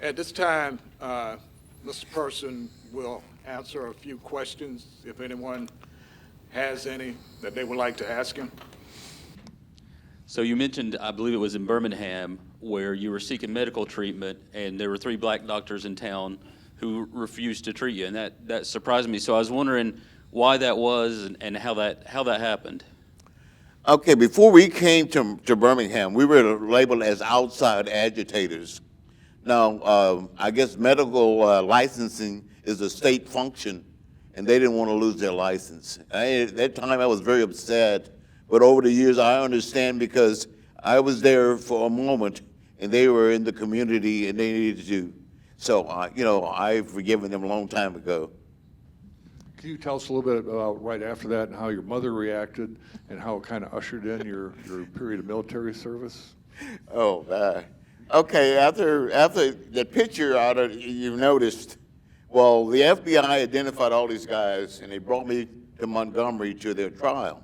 At this time, Mr. Person will answer a few questions if anyone has any that they would like to ask him. So you mentioned, I believe it was in Birmingham, where you were seeking medical treatment, and there were 3 black doctors in town who refused to treat you, and that surprised me. So I was wondering why that was and how that happened. Okay, before we came to Birmingham, we were labeled as outside agitators. Now, I guess medical licensing is a state function, and they didn't want to lose their license. At that time, I was very upset, but over the years, I understand because I was there for a moment, and they were in the community, and they needed to. So, I've forgiven them a long time ago. Can you tell us a little bit about right after that and how your mother reacted and how it kind of ushered in your period of military service? Okay, after the picture you noticed, well, the FBI identified all these guys, and they brought me to Montgomery to their trial.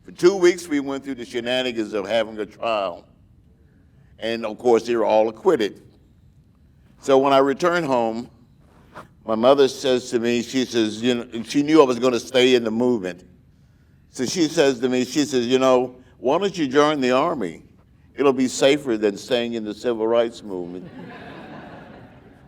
For 2 weeks, we went through the shenanigans of having a trial. And, of course, they were all acquitted. So when I returned home, my mother says to me, she says, she knew I was going to stay in the movement. So she says to me, she says, why don't you join the Army? It'll be safer than staying in the civil rights movement.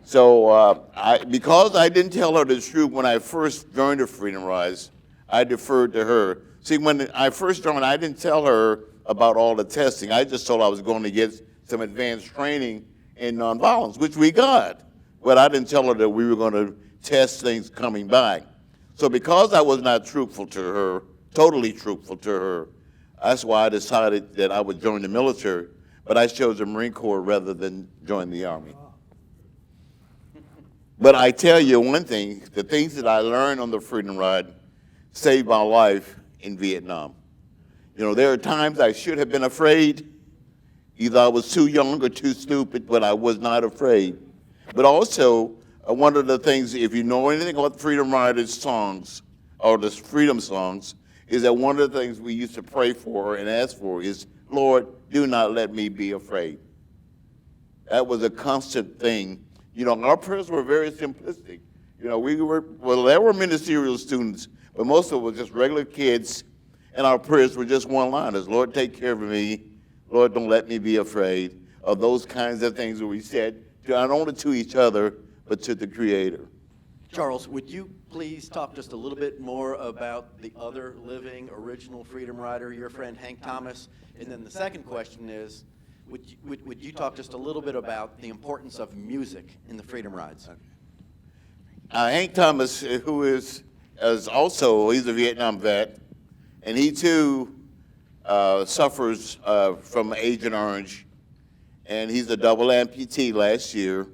So because I didn't tell her the truth when I first joined the Freedom Rise, I deferred to her. See, when I first joined, I didn't tell her about all the testing. I just told her I was going to get some advanced training in nonviolence, which we got. But I didn't tell her that we were going to test things coming back. So because I was not truthful to her, totally truthful to her, that's why I decided that I would join the military. But I chose the Marine Corps rather than join the Army. But I tell you one thing, the things that I learned on the Freedom Ride saved my life in Vietnam. There are times I should have been afraid. Either I was too young or too stupid, but I was not afraid. But also, one of the things, if you know anything about Freedom Riders songs, or the freedom songs, is that one of the things we used to pray for and ask for is, Lord, do not let me be afraid. That was a constant thing. Our prayers were very simplistic. There were ministerial students, but most of it was just regular kids, and our prayers were just one-liners. Lord, take care of me. Lord, don't let me be afraid. Of those kinds of things that we said, not only to each other, but to the Creator. Charles, would you please talk just a little bit more about the other living original Freedom Rider, your friend Hank Thomas? And then the second question is, would you talk just a little bit about the importance of music in the Freedom Rides? Hank Thomas, who is also, he's a Vietnam vet, and he too suffers from Agent Orange, and he's a double amputee last year.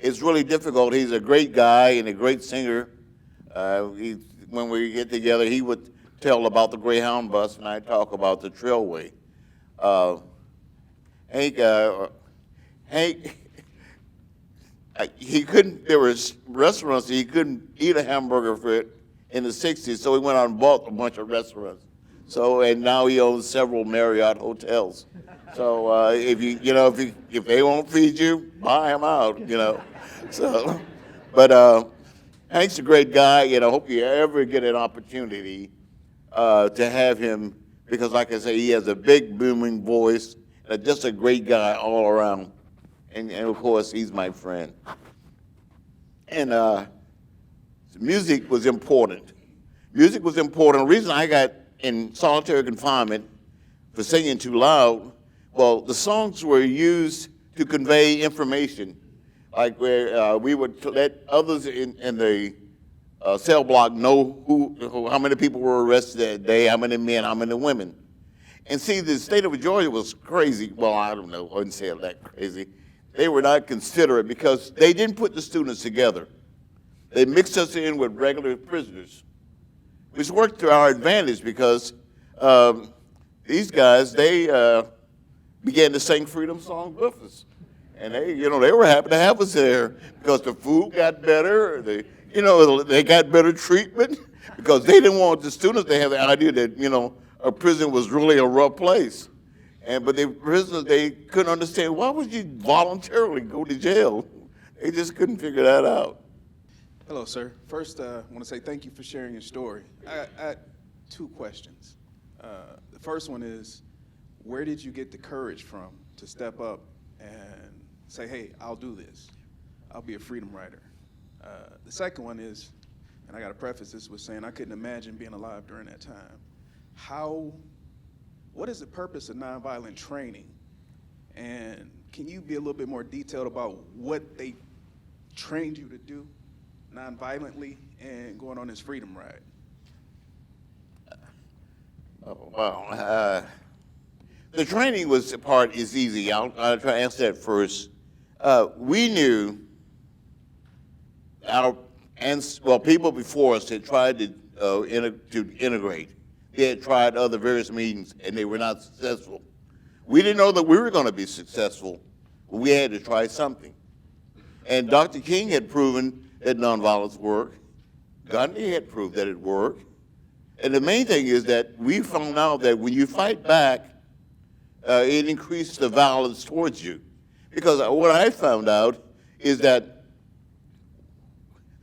It's really difficult. He's a great guy and a great singer. When we get together, he would tell about the Greyhound bus, and I talk about the Trailway. Hank, he couldn't. There was restaurants he couldn't eat a hamburger for in the '60s, so he went out and bought a bunch of restaurants. And now he owns several Marriott hotels. So if they won't feed you, buy them out. But Hank's a great guy, and I hope you ever get an opportunity to have him, because like I say, he has a big booming voice, and just a great guy all around. And of course, he's my friend. And music was important. Music was important. The reason I got in solitary confinement for singing too loud, well, the songs were used to convey information, like where we would let others in the cell block know how many people were arrested that day, how many men, how many women. And see, the state of Georgia was crazy. Well, I don't know, I wouldn't say it that crazy. They were not considerate because they didn't put the students together. They mixed us in with regular prisoners, which worked to our advantage because these guys, they began to sing freedom songs with us. And they were happy to have us there because the food got better, they got better treatment because they didn't want the students to have the idea that, a prison was really a rough place. But the prisoners, they couldn't understand, why would you voluntarily go to jail? They just couldn't figure that out. Hello, sir. First, I want to say thank you for sharing your story. I had two questions. The first one is, where did you get the courage from to step up and say, hey, I'll do this. I'll be a freedom rider. The second one is, and I got to preface this with saying I couldn't imagine being alive during that time. What is the purpose of nonviolent training? And can you be a little bit more detailed about what they trained you to do nonviolently and going on this freedom ride? Oh, wow. The training part is easy. I'll try to answer that first. We knew people before us had tried to integrate. They had tried other various means, and they were not successful. We didn't know that we were going to be successful, but we had to try something. And Dr. King had proven that nonviolence worked. Gandhi had proved that it worked. And the main thing is that we found out that when you fight back, it increased the violence towards you. Because what I found out is that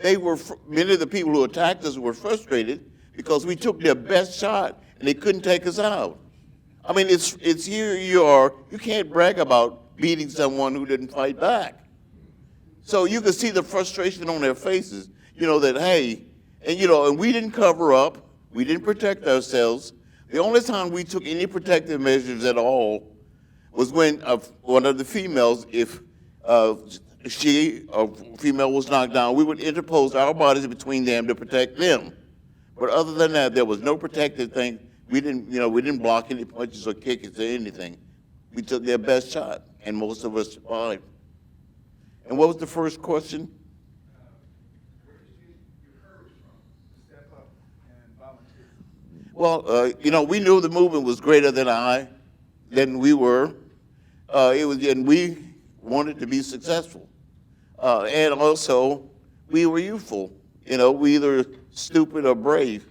many of the people who attacked us were frustrated because we took their best shot and they couldn't take us out. I mean, it's here you are. You can't brag about beating someone who didn't fight back. So you could see the frustration on their faces, that, hey, and we didn't cover up. We didn't protect ourselves. The only time we took any protective measures at all was when one of the females, if a female was knocked down, we would interpose our bodies between them to protect them. But other than that, there was no protective thing. We didn't block any punches or kicks or anything. We took their best shot, and most of us survived. And what was the first question? Where did you get your courage from to step up and volunteer? Well, we knew the movement was greater than we were. And we wanted to be successful. And also, we were youthful. We either stupid or brave.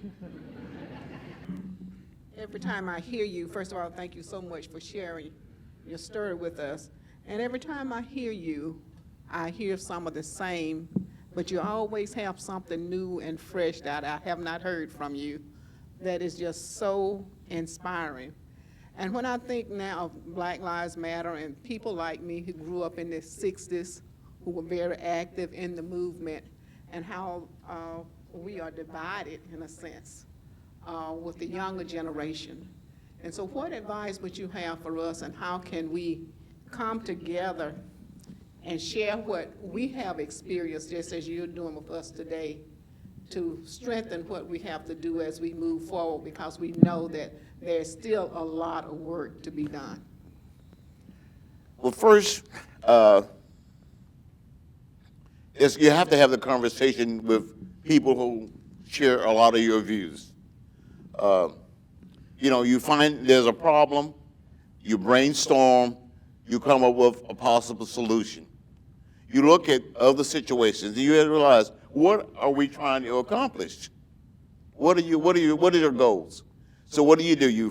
Every time I hear you, first of all, thank you so much for sharing your story with us. And every time I hear you, I hear some of the same, but you always have something new and fresh that I have not heard from you that is just so inspiring. And when I think now of Black Lives Matter and people like me who grew up in the 60s, who were very active in the movement, and how we are divided, in a sense, with the younger generation. And so what advice would you have for us, and how can we come together and share what we have experienced, just as you're doing with us today, to strengthen what we have to do as we move forward, because we know that there's still a lot of work to be done? Well, first, you have to have the conversation with people who share a lot of your views. You find there's a problem, you brainstorm, you come up with a possible solution. You look at other situations, and you realize, what are we trying to accomplish? What are your goals? So what do? You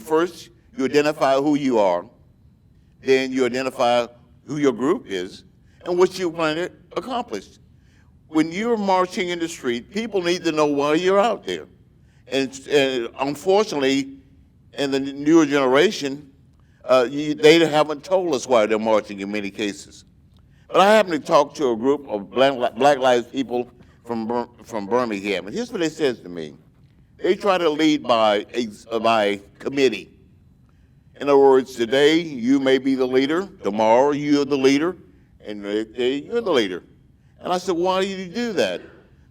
identify who you are, then you identify who your group is, and what you plan to accomplish. When you're marching in the street, people need to know why you're out there. And unfortunately, in the newer generation, they haven't told us why they're marching in many cases. But I happened to talk to a group of Black Lives people from Birmingham, and here's what they said to me. They try to lead by committee. In other words, today you may be the leader, tomorrow you're the leader, and the next day you're the leader. And I said, why do you do that?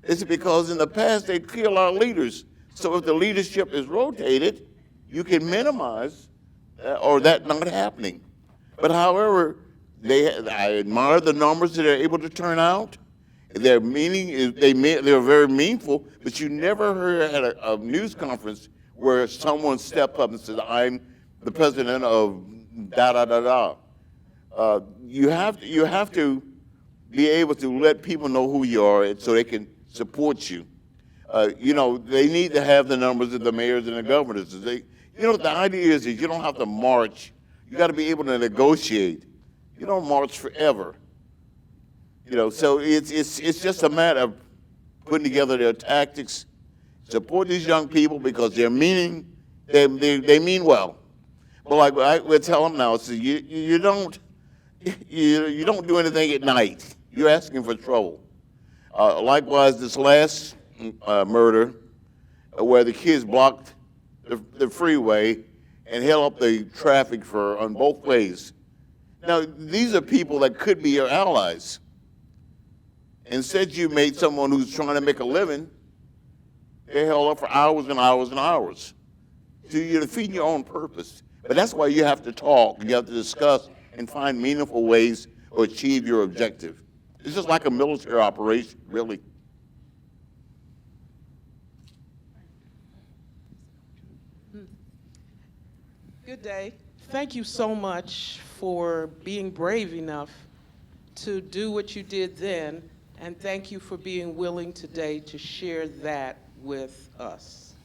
They said, because in the past they killed our leaders. So if the leadership is rotated, you can minimize or that not happening. But however, I admire the numbers that they're able to turn out. They're very meaningful, but you never heard at a news conference where someone stepped up and said, I'm the president of da-da-da-da. You have to be able to let people know who you are so they can support you. They need to have the numbers of the mayors and the governors. The idea is you don't have to march You got to be able to negotiate. You don't march forever. You know, so it's just a matter of putting together their tactics, support these young people because they mean well. But like I would tell them now, so you don't do anything at night. You're asking for trouble. Likewise, this last murder, where the kids blocked the freeway and held up the traffic on both ways. Now, these are people that could be your allies. Instead, you made someone who's trying to make a living, they're held up for hours and hours and hours. So you're defeating your own purpose. But that's why you have to talk, you have to discuss and find meaningful ways to achieve your objective. It's just like a military operation, really. Good day. Thank you so much for being brave enough to do what you did then, and thank you for being willing today to share that with us.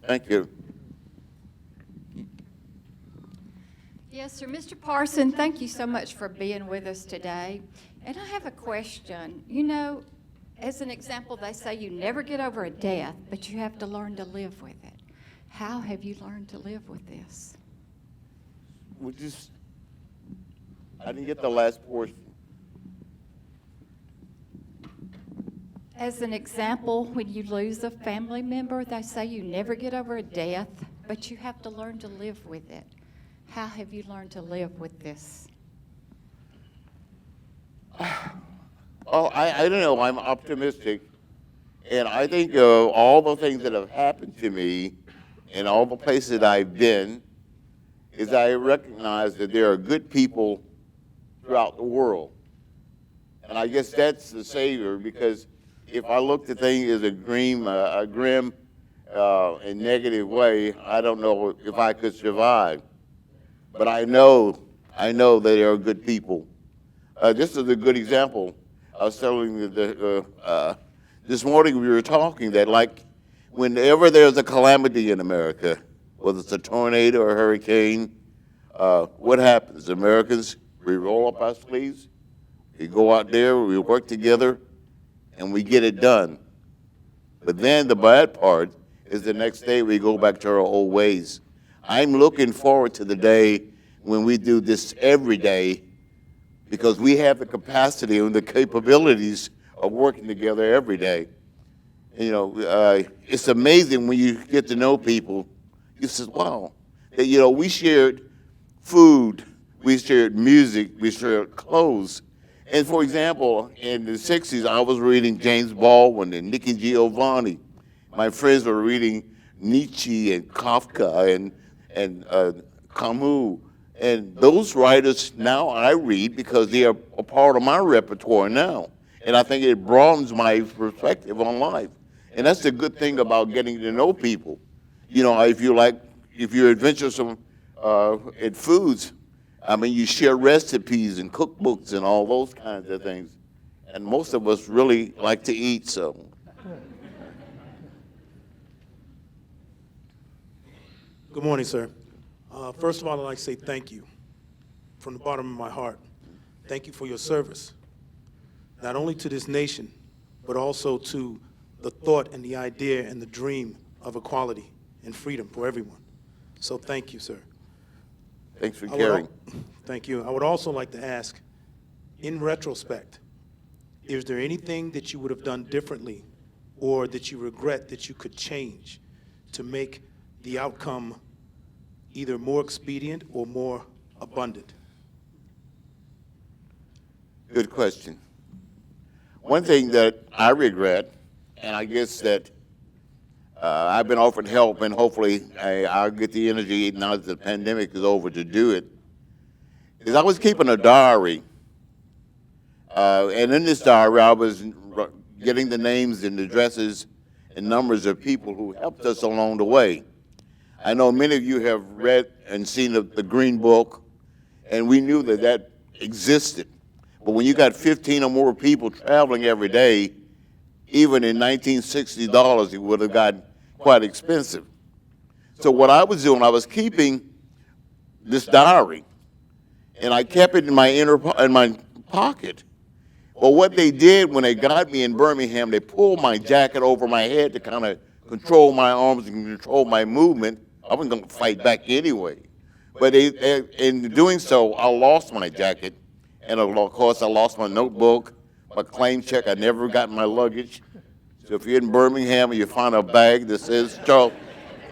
Thank you. Yes, sir. Mr. Parson, thank you so much for being with us today. And I have a question. You know, as an example, they say you never get over a death, but you have to learn to live with it. How have you learned to live with this? I didn't get the last portion. As an example, when you lose a family member, they say you never get over a death, but you have to learn to live with it. How have you learned to live with this? Oh, I don't know. I'm optimistic. And I think all the things that have happened to me and all the places that I've been is I recognize that there are good people throughout the world. And I guess that's the savior, because if I looked at things as a grim and negative way, I don't know if I could survive. But I know that there are good people. This is a good example. I was telling you this morning we were talking that, like, whenever there's a calamity in America, whether it's a tornado or a hurricane, what happens? Americans, we roll up our sleeves, we go out there, we work together, and we get it done. But then the bad part is the next day we go back to our old ways. I'm looking forward to the day when we do this every day, because we have the capacity and the capabilities of working together every day. You know, it's amazing when you get to know people. You say, wow, you know, we shared food, we shared music, we shared clothes. And for example, in the 60s, I was reading James Baldwin and Nikki Giovanni. My friends were reading Nietzsche and Kafka and Camus. And those writers now I read because they are a part of my repertoire now. And I think it broadens my perspective on life. And that's the good thing about getting to know people. You know, if you're adventuresome in foods, I mean, you share recipes and cookbooks and all those kinds of things. And most of us really like to eat, so. Good morning, sir. First of all, I'd like to say thank you from the bottom of my heart. Thank you for your service, not only to this nation, but also to the thought and the idea and the dream of equality and freedom for everyone. So thank you, sir. Thanks for caring. Thank you. I would also like to ask, in retrospect, is there anything that you would have done differently or that you regret that you could change to make the outcome either more expedient or more abundant? Good question. One thing that I regret, and I guess that I've been offered help, and hopefully I'll get the energy now that the pandemic is over to do it, is I was keeping a diary. And in this diary, I was getting the names and addresses and numbers of people who helped us along the way. I know many of you have read and seen the Green Book, and we knew that that existed. But when you got 15 or more people traveling every day, even in $1960, it would have gotten quite expensive. So what I was doing, I was keeping this diary, and I kept it in my pocket. Well, what they did when they got me in Birmingham, they pulled my jacket over my head to kind of control my arms and control my movement. I wasn't going to fight back anyway. But in doing so, I lost my jacket, and of course, I lost my notebook, my claim check. I never got my luggage. So if you're in Birmingham and you find a bag that says Charles,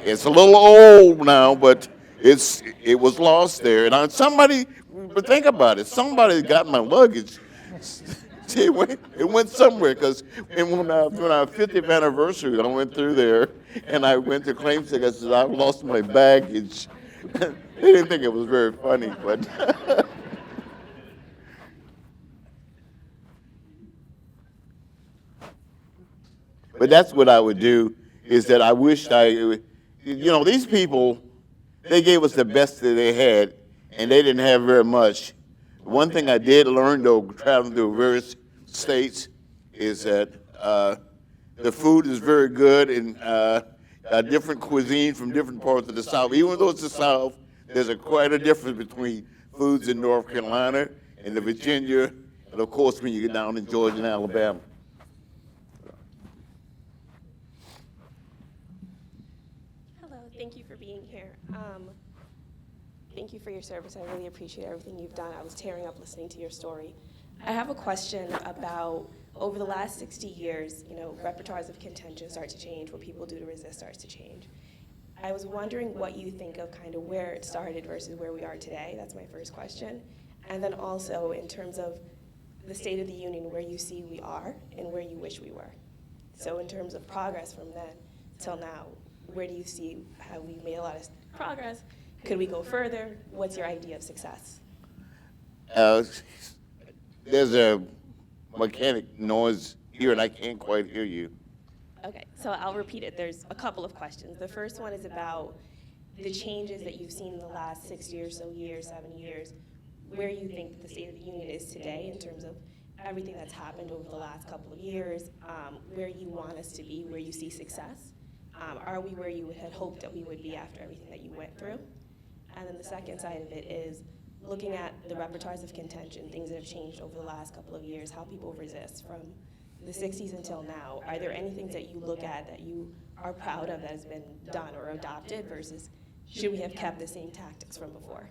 it's a little old now, but it was lost there. And but think about it, somebody got my luggage. See, it went somewhere, because when our 50th anniversary, I went through there, and I went to claim check. I said, I've lost my baggage. They didn't think it was very funny, but. But that's what I would do, is that I wished these people, they gave us the best that they had, and they didn't have very much. One thing I did learn, though, traveling through various states, is that the food is very good, and different cuisine from different parts of the South. Even though it's the South, there's quite a difference between foods in North Carolina and the Virginia, and of course when you get down in Georgia and Alabama. Thank you for being here. Thank you for your service. I really appreciate everything you've done. I was tearing up listening to your story. I have a question about, over the last 60 years, repertoires of contention start to change. What people do to resist starts to change. I was wondering what you think of kind of where it started versus where we are today. That's my first question. And then also in terms of the State of the Union, where you see we are and where you wish we were. So in terms of progress from then till now, where do you see, have we made a lot of progress? Could we go further? What's your idea of success? There's a mechanic noise here, and I can't quite hear you. Okay, so I'll repeat it. There's a couple of questions. The first one is about the changes that you've seen in the last 6 years, 7 years, where you think the State of the Union is today in terms of everything that's happened over the last couple of years, where you want us to be, where you see success. Are we where you had hoped that we would be after everything that you went through? And then the second side of it is looking at the repertoires of contention, things that have changed over the last couple of years, how people resist from the 60s until now. Are there any things that you look at that you are proud of that has been done or adopted versus should we have kept the same tactics from before?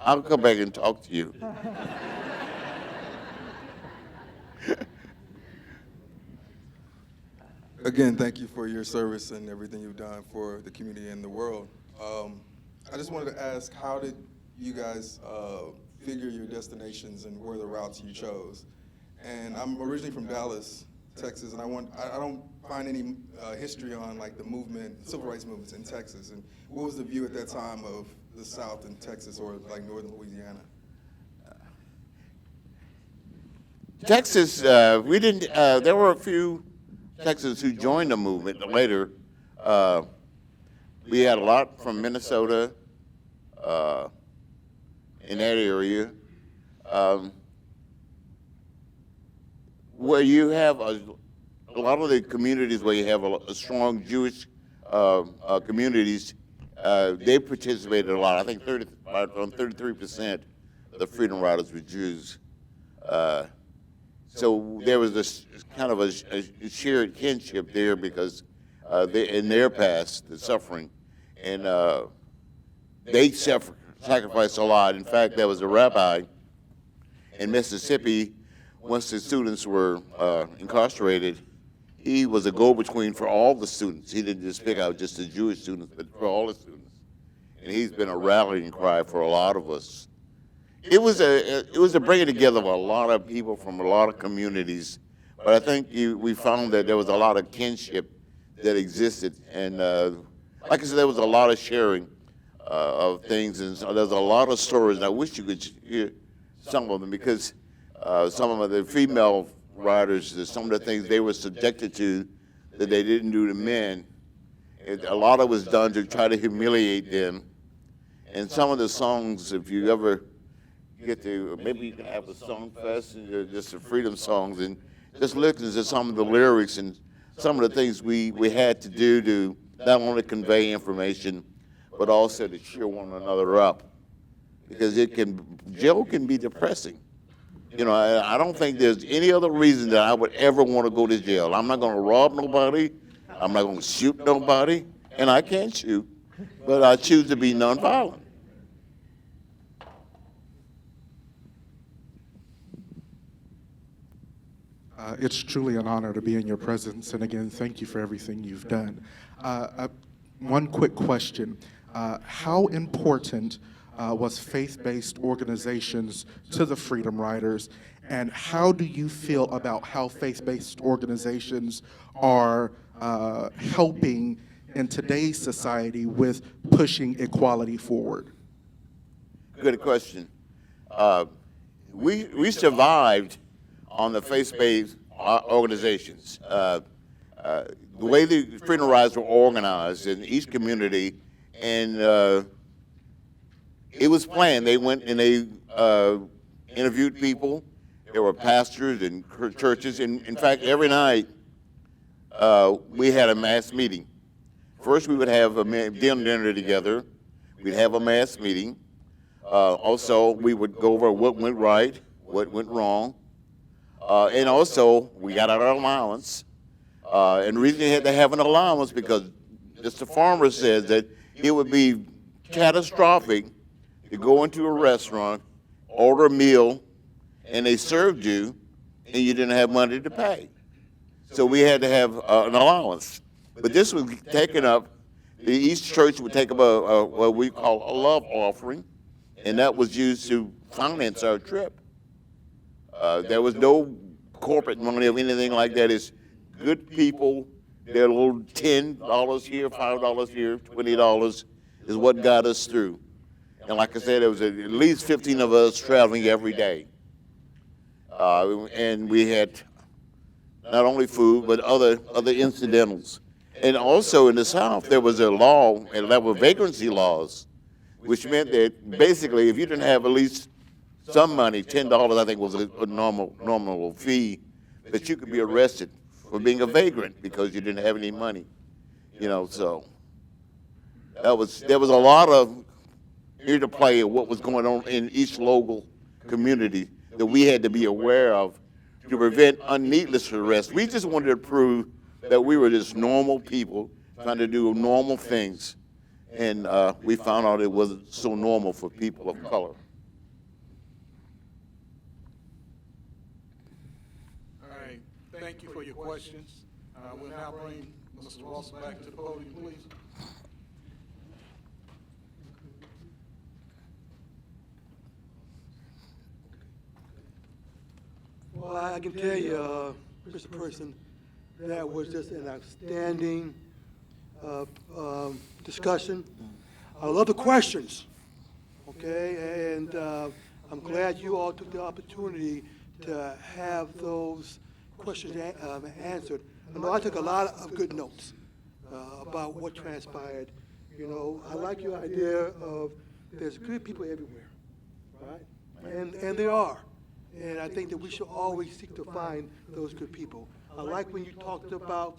I'll come back and talk to you. Again, thank you for your service and everything you've done for the community and the world. I just wanted to ask, how did you guys figure your destinations and where the routes you chose? And I'm originally from Dallas, Texas, and I don't find any history on like the movement, civil rights movements in Texas. And what was the view at that time of the South in Texas or like northern Louisiana? Texas, we didn't. There were a few Texans who joined the movement later. We had a lot from Minnesota, in that area, where you have a lot of the communities where you have a strong Jewish communities. They participated a lot. I think 33% of the Freedom Riders were Jews. So there was this kind of a shared kinship there because in their past, the suffering, and they sacrificed a lot. In fact, there was a rabbi in Mississippi, once the students were incarcerated, he was a go-between for all the students. He didn't just pick out just the Jewish students, but for all the students. And he's been a rallying cry for a lot of us. It was a bringing together of a lot of people from a lot of communities, but I think we found that there was a lot of kinship that existed, and like I said, there was a lot of sharing of things, and so there's a lot of stories, and I wish you could hear some of them, because some of the female riders, some of the things they were subjected to that they didn't do to men, a lot of it was done to try to humiliate them, and some of the songs, if you ever get to, maybe you can have a song fest and just the freedom songs and just listen to some of the lyrics and some of the things we had to do to not only convey information, but also to cheer one another up. Because jail can be depressing. You know, I don't think there's any other reason that I would ever want to go to jail. I'm not going to rob nobody. I'm not going to shoot nobody. And I can't shoot, but I choose to be nonviolent. It's truly an honor to be in your presence, and again, thank you for everything you've done. One quick question. How important was faith-based organizations to the Freedom Riders, and how do you feel about how faith-based organizations are helping in today's society with pushing equality forward? Good question. We survived on the faith-based organizations. The way the Freedom Riders were organized in each community, and it was planned. They went and they interviewed people. There were pastors and churches. And in fact, every night we had a mass meeting. First, we would have a dinner together. We'd have a mass meeting. Also, we would go over what went right, what went wrong. And also, we got our allowance. And the reason we had to have an allowance because Mr. Farmer says that it would be catastrophic to go into a restaurant, order a meal, and they served you, and you didn't have money to pay. So we had to have an allowance. But this was taken up, each church would take up what we call a love offering, and that was used to finance our trip. There was no corporate money or anything like that. It's good people, their little $10 here, $5 here, $20 is what got us through. And like I said, there was at least 15 of us traveling every day. And we had not only food, but other incidentals. And also in the South, there was a law, and that were vagrancy laws, which meant that basically if you didn't have at least some money, $10 I think was a normal fee, that you could be arrested for being a vagrant because you didn't have any money. You know, so there was a lot of interplay of what was going on in each local community that we had to be aware of to prevent needless arrest. We just wanted to prove that we were just normal people trying to do normal things, and we found out it wasn't so normal for people of color. All right, thank you for your questions. We'll now bring Mr. Ross back to the podium, please. Well, I can tell you, Mr. Person, that was just an outstanding discussion. I love the questions, okay? And I'm glad you all took the opportunity to have those questions answered. I know I took a lot of good notes about what transpired. You know, I like your idea of there's good people everywhere, right? And there are. And I think that we should always seek to find those good people. I like when you talked about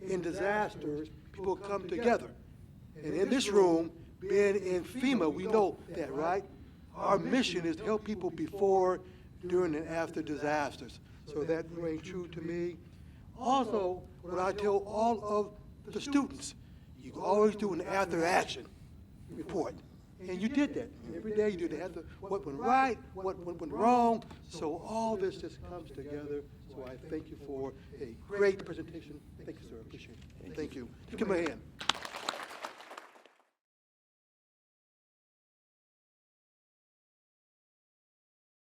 in disasters, people come together. And in this room, being in FEMA, we know that, right? Our mission is to help people before, during, and after disasters. So that remains true to me. Also, what I tell all of the students, you can always do an after-action report. And you did that. Every day you do the after, what went right, what went wrong. So all this just comes together. So I thank you for a great presentation. Thank you, sir. I appreciate it. Thank you. Give me a hand.